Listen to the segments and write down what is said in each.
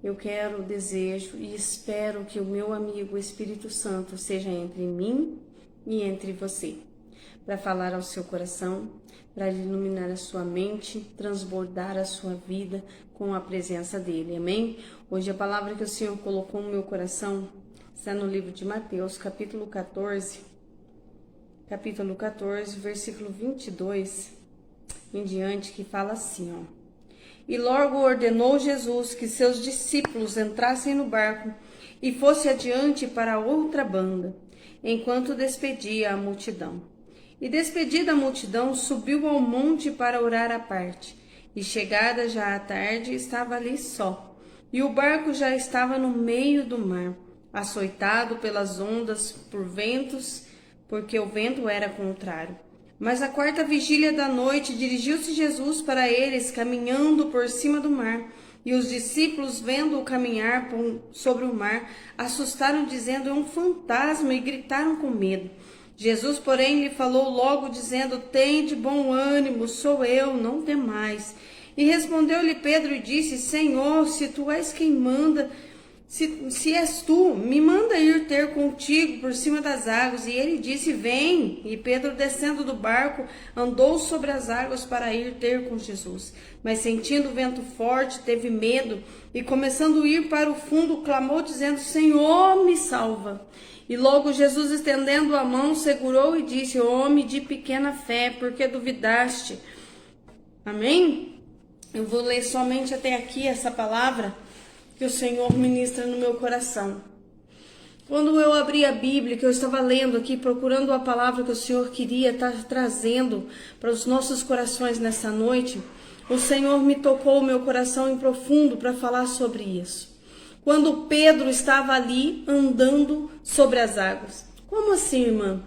Eu quero, desejo e espero que o meu amigo Espírito Santo seja entre mim e entre você, para falar ao seu coração, para iluminar a sua mente, transbordar a sua vida com a presença dele, amém? Hoje a palavra que o Senhor colocou no meu coração está no livro de Mateus, capítulo 14, versículo 22 em diante, que fala assim, ó. E logo ordenou Jesus que seus discípulos entrassem no barco e fosse adiante para outra banda, enquanto despedia a multidão. E despedida a multidão, subiu ao monte para orar à parte. E chegada já a tarde, estava ali só. E o barco já estava no meio do mar, açoitado pelas ondas por ventos, porque o vento era contrário. Mas à quarta vigília da noite, dirigiu-se Jesus para eles, caminhando por cima do mar. E os discípulos, vendo-o caminhar sobre o mar, assustaram, dizendo, é um fantasma, e gritaram com medo. Jesus, porém, lhe falou logo, dizendo, tende bom ânimo, sou eu, não temais. E respondeu-lhe Pedro e disse, Senhor, se tu és quem manda, se és tu, me manda ir ter contigo por cima das águas. E ele disse, vem. E Pedro, descendo do barco, andou sobre as águas para ir ter com Jesus. Mas sentindo o vento forte, teve medo, e começando a ir para o fundo, clamou, dizendo, Senhor, me salva. E logo Jesus, estendendo a mão, segurou e disse, homem de pequena fé, por que duvidaste? Amém? Eu vou ler somente até aqui essa palavra que o Senhor ministra no meu coração. Quando eu abri a Bíblia, que eu estava lendo aqui, procurando a palavra que o Senhor queria estar trazendo para os nossos corações nessa noite, o Senhor me tocou o meu coração em profundo para falar sobre isso. Quando Pedro estava ali andando sobre as águas. Como assim, irmã?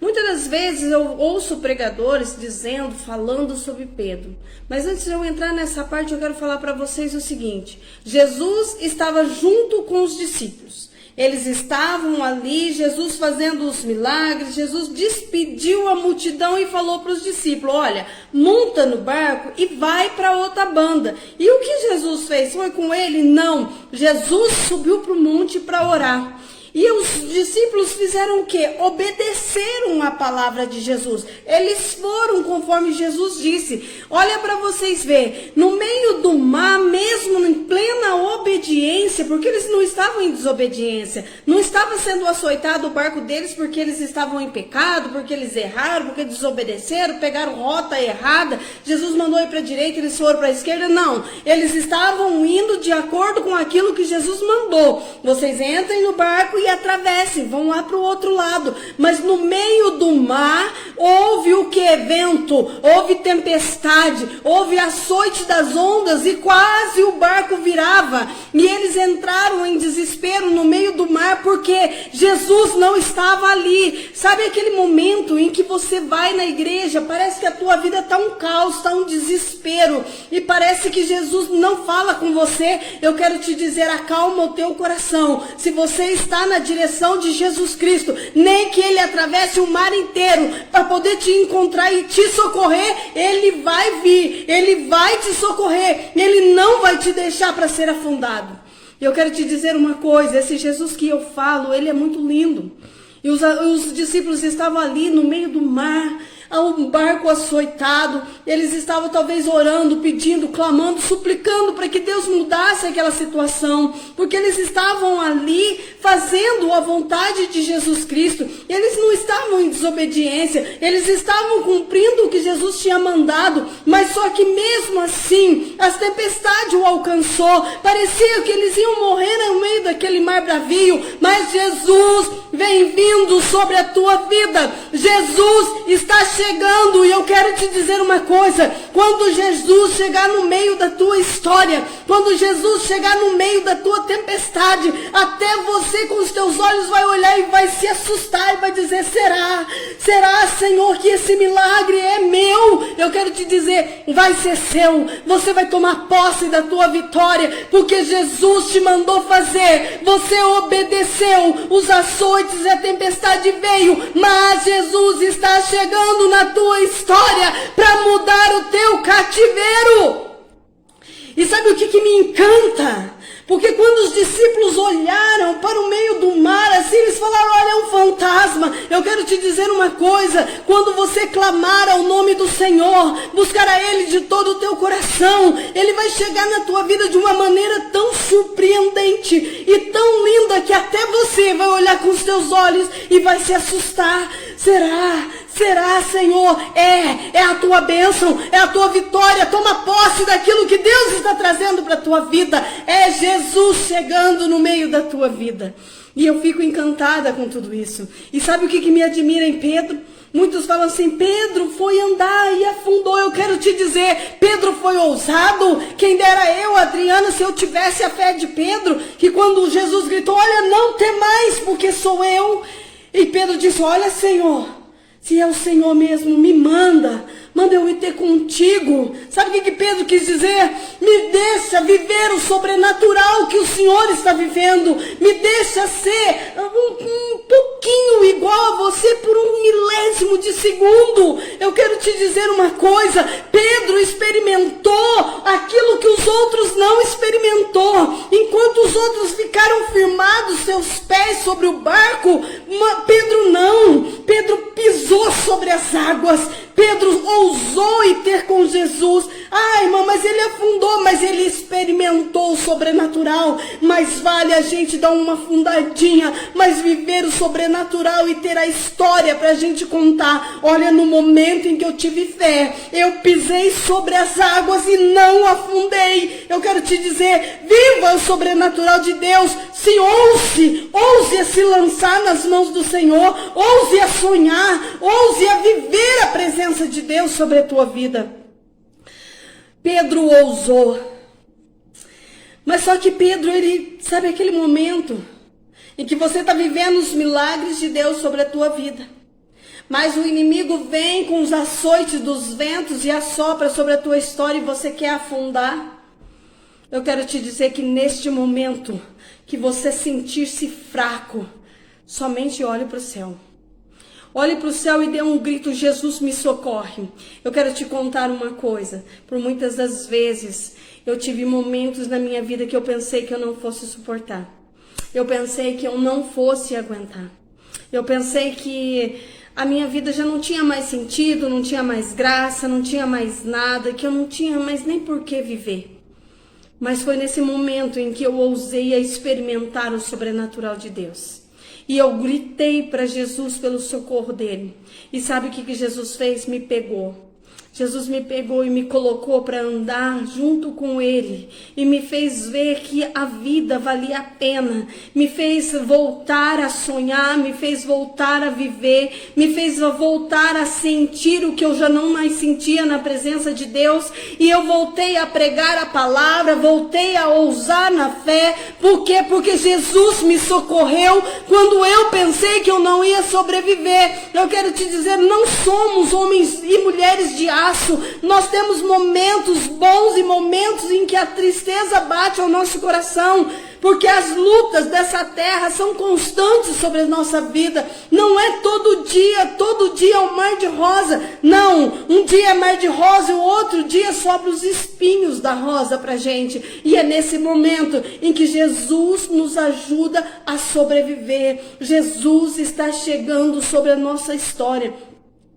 Muitas das vezes eu ouço pregadores dizendo, falando sobre Pedro. Mas antes de eu entrar nessa parte, eu quero falar para vocês o seguinte. Jesus estava junto com os discípulos. Eles estavam ali, Jesus fazendo os milagres. Jesus despediu a multidão e falou para os discípulos, olha, monta no barco e vai para outra banda. E o que Jesus fez? Foi com ele? Não. Jesus subiu para o monte para orar. E os discípulos fizeram o quê? Obedeceram a palavra de Jesus. Eles foram conforme Jesus disse. Olha para vocês verem. No meio do mar, mesmo em plena obediência, porque eles não estavam em desobediência. Não estava sendo açoitado o barco deles porque eles estavam em pecado, porque eles erraram, porque desobedeceram, pegaram rota errada. Jesus mandou ir para a direita, eles foram para a esquerda. Não. Eles estavam indo de acordo com aquilo que Jesus mandou. Vocês entrem no barco e atravessem, vão lá para o outro lado. Mas no meio do mar houve o que? Vento, houve tempestade, houve açoite das ondas e quase o barco virava. E eles entraram em desespero no meio do mar porque Jesus não estava ali. Sabe aquele momento em que você vai na igreja, parece que a tua vida está um caos, está um desespero e parece que Jesus não fala com você? Eu quero te dizer, acalma o teu coração. Se você está na direção de Jesus Cristo, nem que ele atravesse o mar inteiro para poder te encontrar e te socorrer, ele vai vir, ele vai te socorrer, ele não vai te deixar para ser afundado. Eu quero te dizer uma coisa, esse Jesus que eu falo, ele é muito lindo. E os discípulos estavam ali no meio do mar, um barco açoitado, eles estavam talvez orando, pedindo, clamando, suplicando para que Deus mudasse aquela situação, porque eles estavam ali fazendo a vontade de Jesus Cristo, eles não estavam em desobediência, eles estavam cumprindo o que Jesus tinha mandado, mas só que mesmo assim, as tempestades o alcançou, parecia que eles iam morrer no meio daquele mar bravio, mas Jesus vem vindo sobre a tua vida, Jesus está chegando, e eu quero te dizer uma coisa, quando Jesus chegar no meio da tua história, quando Jesus chegar no meio da tua tempestade, até você com os teus olhos vai olhar e vai se assustar e vai dizer, será Senhor que esse milagre é meu? Eu quero te dizer, vai ser seu, você vai tomar posse da tua vitória, porque Jesus te mandou fazer, você obedeceu, os açoites e a tempestade veio, mas Jesus está chegando na tua história para mudar o teu cativeiro. E sabe o que me encanta? Porque quando os discípulos olharam para o meio do mar, assim, eles falaram, olha, é um fantasma. Eu quero te dizer uma coisa, quando você clamar ao nome do Senhor, buscar a Ele de todo o teu coração, Ele vai chegar na tua vida de uma maneira tão surpreendente e tão linda, que até você vai olhar com os teus olhos e vai se assustar. Será, Senhor? É a tua bênção, é a tua vitória. Toma posse daquilo que Deus está trazendo para a tua vida. É Jesus chegando no meio da tua vida. E eu fico encantada com tudo isso. E sabe o que me admira em Pedro? Muitos falam assim, Pedro foi andar e afundou. Eu quero te dizer, Pedro foi ousado. Quem dera eu, Adriana, se eu tivesse a fé de Pedro, que quando Jesus gritou, olha, não temais, porque sou eu. E Pedro disse, olha, Senhor, se é o Senhor mesmo, me manda eu ir ter contigo. Sabe o que Pedro quis dizer? Me deixa viver o sobrenatural que o Senhor está vivendo. Me deixa ser um pouquinho igual a você por um milésimo de segundo. Eu quero te dizer uma coisa. Pedro experimentou aquilo que os outros não experimentou. Enquanto os outros ficaram firmados seus pés sobre o barco, Pedro não. Pedro pisou sobre as águas. Pedro ousou ir ter com Jesus. Ah, irmã, mas ele afundou, mas ele experimentou o sobrenatural. Mas vale a gente dar uma afundadinha, mas viver o sobrenatural e ter a história para a gente contar. Olha, no momento em que eu tive fé, eu pisei sobre as águas e não afundei. Eu quero te dizer, viva o sobrenatural de Deus. Se ouse a se lançar nas mãos do Senhor, ouse a sonhar, ouse a viver a presença de Deus sobre a tua vida. Pedro ousou. Mas só que Pedro, ele, sabe aquele momento em que você está vivendo os milagres de Deus sobre a tua vida, mas o inimigo vem com os açoites dos ventos e assopra sobre a tua história e você quer afundar? Eu quero te dizer que neste momento que você sentir-se fraco, somente olhe para o céu. Olhe para o céu e dê um grito, Jesus me socorre. Eu quero te contar uma coisa. Por muitas das vezes, eu tive momentos na minha vida que eu pensei que eu não fosse suportar. Eu pensei que eu não fosse aguentar. Eu pensei que a minha vida já não tinha mais sentido, não tinha mais graça, não tinha mais nada, que eu não tinha mais nem por que viver. Mas foi nesse momento em que eu ousei a experimentar o sobrenatural de Deus. E eu gritei para Jesus pelo socorro dele. E sabe o que Jesus fez? Me pegou. Jesus me pegou e me colocou para andar junto com ele. E me fez ver que a vida valia a pena. Me fez voltar a sonhar, me fez voltar a viver. Me fez voltar a sentir o que eu já não mais sentia na presença de Deus. E eu voltei a pregar a palavra, voltei a ousar na fé. Por quê? Porque Jesus me socorreu quando eu pensei que eu não ia sobreviver. Eu quero te dizer, não somos homens e mulheres de aço. Nós temos momentos bons e momentos em que a tristeza bate ao nosso coração, porque as lutas dessa terra são constantes sobre a nossa vida. Não é todo dia é um mar de rosa. Não, um dia é mar de rosa e o outro dia sobra os espinhos da rosa pra gente. E é nesse momento em que Jesus nos ajuda a sobreviver. Jesus está chegando sobre a nossa história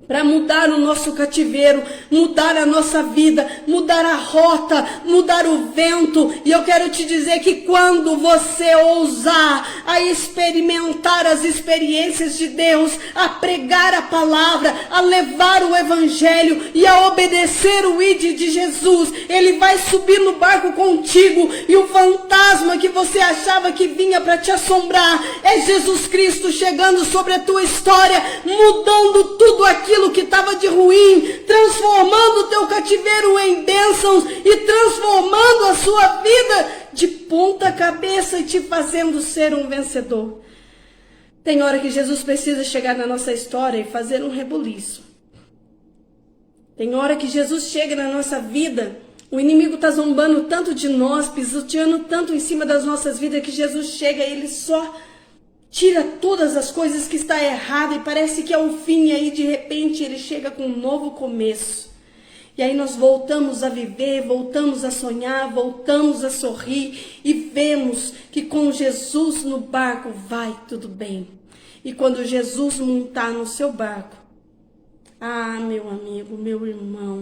para mudar o nosso cativeiro, mudar a nossa vida, mudar a rota, mudar o vento. E eu quero te dizer que quando você ousar a experimentar as experiências de Deus, a pregar a palavra, a levar o evangelho e a obedecer o ide de Jesus, ele vai subir no barco contigo e o fantasma que você achava que vinha para te assombrar é Jesus Cristo chegando sobre a tua história, mudando tudo aquilo que estava de ruim, transformando o teu cativeiro em bênçãos e transformando a sua vida de ponta cabeça e te fazendo ser um vencedor. Tem hora que Jesus precisa chegar na nossa história e fazer um rebuliço. Tem hora que Jesus chega na nossa vida, o inimigo está zombando tanto de nós, pisoteando tanto em cima das nossas vidas, que Jesus chega e ele só tira todas as coisas que está errado e parece que é o fim, e aí de repente ele chega com um novo começo. E aí nós voltamos a viver, voltamos a sonhar, voltamos a sorrir e vemos que com Jesus no barco vai tudo bem. E quando Jesus montar no seu barco, ah, meu amigo, meu irmão,